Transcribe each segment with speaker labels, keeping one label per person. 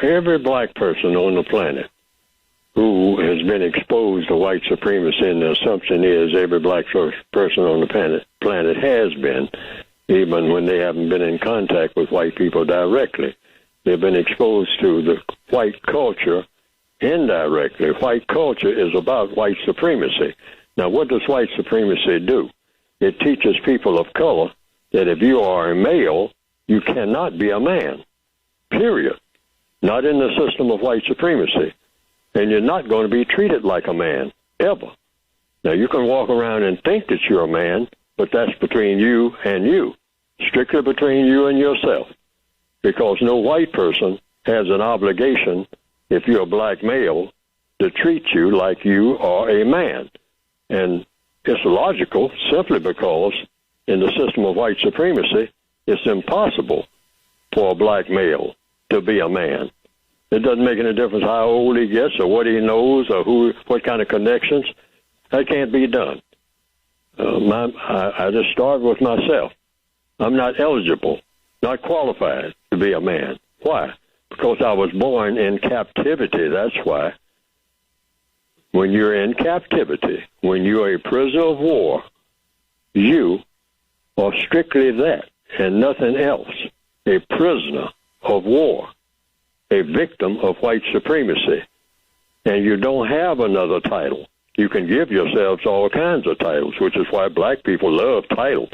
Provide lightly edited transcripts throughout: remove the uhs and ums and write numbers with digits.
Speaker 1: Every black person on the planet who has been exposed to white supremacy, and the assumption is every black person on the planet has been, even when they haven't been in contact with white people directly. They've been exposed to the white culture indirectly. White culture is about white supremacy. Now, what does white supremacy do? It teaches people of color that if you are a male, you cannot be a man, period. Not in the system of white supremacy. And you're not going to be treated like a man, ever. Now, you can walk around and think that you're a man, but that's between you and you, strictly between you and yourself, because no white person has an obligation, if you're a black male, to treat you like you are a man. And it's logical simply because in the system of white supremacy, it's impossible for a black male to be a man. It doesn't make any difference how old he gets or what he knows or what kind of connections. That can't be done. I just start with myself. I'm not eligible, not qualified to be a man. Why? Because I was born in captivity. That's why. When you're in captivity, when you're a prisoner of war, you are strictly that and nothing else. A prisoner of war, a victim of white supremacy. And you don't have another title. You can give yourselves all kinds of titles, which is why black people love titles.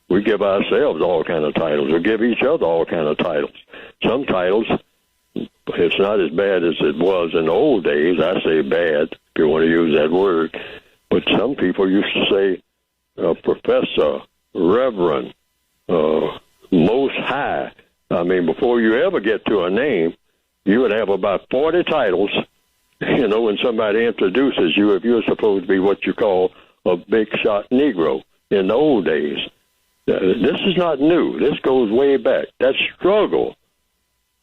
Speaker 1: We give ourselves all kinds of titles. We give each other all kinds of titles. Some titles, it's not as bad as it was in the old days. I say bad, if you want to use that word. But some people used to say professor, reverend, most high. I mean, before you ever get to a name, you would have about 40 titles. You know, when somebody introduces you, if you're supposed to be what you call a big shot Negro in the old days. This is not new. This goes way back. That struggle.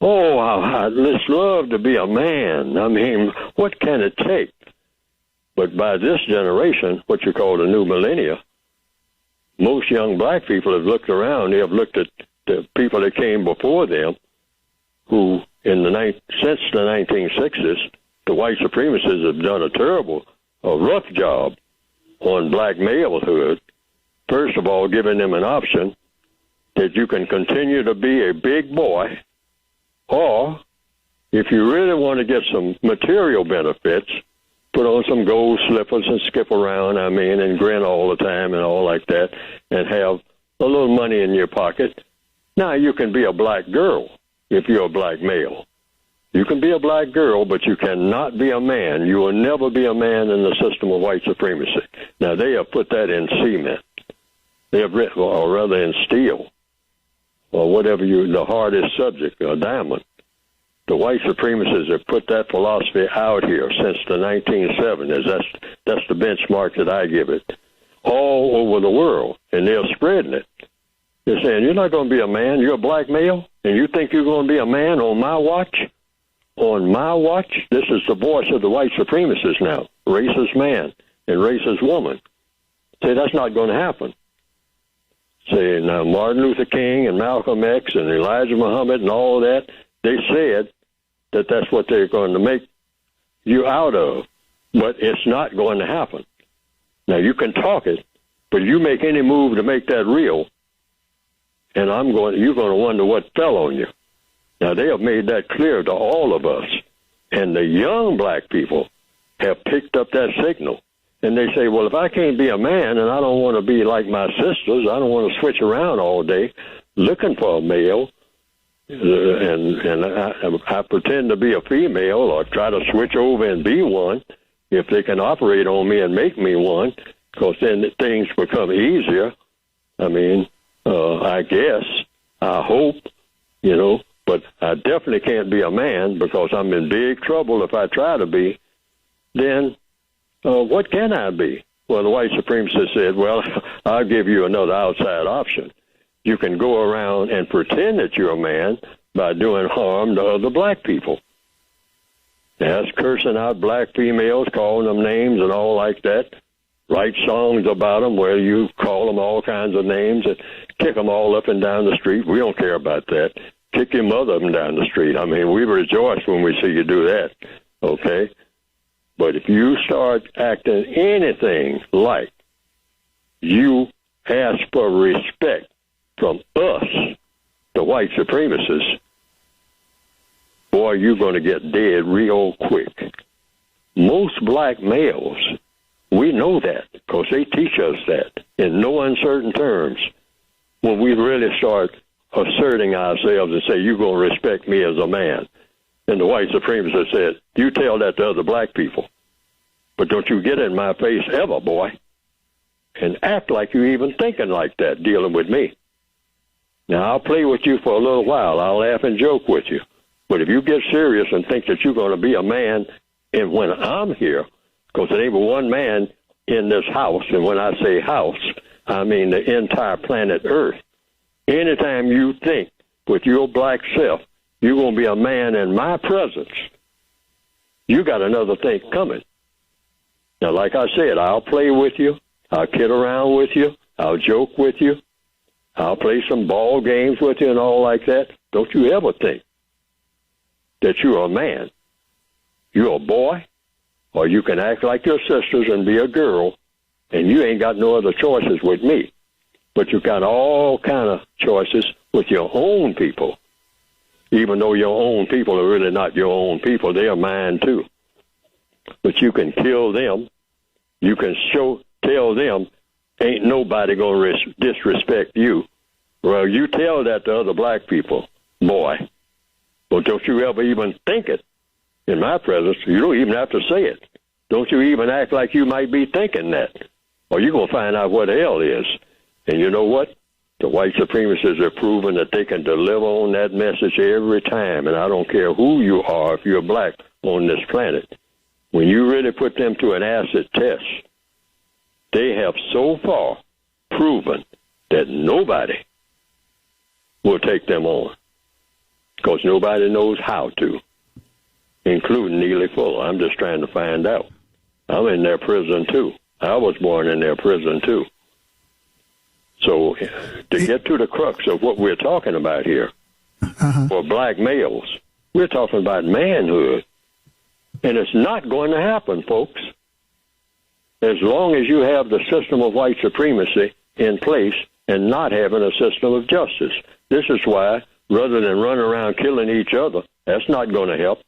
Speaker 1: Oh, I'd just love to be a man. I mean, what can it take? But by this generation, what you call the new millennia, most young black people have looked around. They have looked at the people that came before them who, since the 1960s, the white supremacists have done a rough job on black malehood. First of all, giving them an option that you can continue to be a big boy, or if you really want to get some material benefits, put on some gold slippers and skip around, and grin all the time and all like that, and have a little money in your pocket. Now you can be a black girl if you're a black male. You can be a black girl, but you cannot be a man. You will never be a man in the system of white supremacy. Now, they have put that in cement. They have written, or rather in steel, or whatever the hardest subject, a diamond. The white supremacists have put that philosophy out here since the 1970s. That's the benchmark that I give it. All over the world, and they're spreading it. They're saying, you're not going to be a man. You're a black male, and you think you're going to be a man on my watch? On my watch? This is the voice of the white supremacists now, racist man and racist woman. Say, that's not going to happen. Say, now, Martin Luther King and Malcolm X and Elijah Muhammad and all that, they said that that's what they're going to make you out of, but it's not going to happen. Now, you can talk it, but you make any move to make that real, and you're going to wonder what fell on you. Now, they have made that clear to all of us, and the young black people have picked up that signal. And they say, well, if I can't be a man and I don't want to be like my sisters, I don't want to switch around all day looking for a male, and I pretend to be a female or try to switch over and be one if they can operate on me and make me one, because then things become easier. I guess, I hope, but I definitely can't be a man because I'm in big trouble if I try to be. Then what can I be? Well, the white supremacist said, well, I'll give you another outside option. You can go around and pretend that you're a man by doing harm to other black people. That's cursing out black females, calling them names and all like that. Write songs about them where you call them all kinds of names and kick them all up and down the street. We don't care about that. kick your mother up and down the street. I mean, we rejoice when we see you do that, okay? But if you start acting anything like you ask for respect from us, the white supremacists, boy, you're going to get dead real quick. Most black males, we know that because they teach us that in no uncertain terms. When we really start asserting ourselves and say, you're going to respect me as a man. And the white supremacists said, you tell that to other black people. But don't you get in my face ever, boy, and act like you're even thinking like that, dealing with me. Now, I'll play with you for a little while. I'll laugh and joke with you. But if you get serious and think that you're going to be a man, and when I'm here, because there ain't but one man in this house, and when I say house, I mean the entire planet Earth. Anytime you think with your black self, you're going to be a man in my presence, you got another thing coming. Now, like I said, I'll play with you. I'll kid around with you. I'll joke with you. I'll play some ball games with you and all like that. Don't you ever think that you're a man. You're a boy, or you can act like your sisters and be a girl, and you ain't got no other choices with me. But you got all kind of choices with your own people, even though your own people are really not your own people. They are mine, too. But you can kill them. You can tell them, ain't nobody going to disrespect you. Well, you tell that to other black people, boy. Well, don't you ever even think it in my presence. You don't even have to say it. Don't you even act like you might be thinking that, or you're going to find out what the hell is. And you know what? The white supremacists are proving that they can deliver on that message every time. And I don't care who you are, if you're black on this planet. When you really put them to an acid test, they have so far proven that nobody will take them on, because nobody knows how to, including Neely Fuller. I'm just trying to find out. I'm in their prison, too. I was born in their prison, too. So to get to the crux of what we're talking about here, for black males, we're talking about manhood. And it's not going to happen, folks, as long as you have the system of white supremacy in place and not having a system of justice. This is why, rather than run around killing each other, that's not going to help.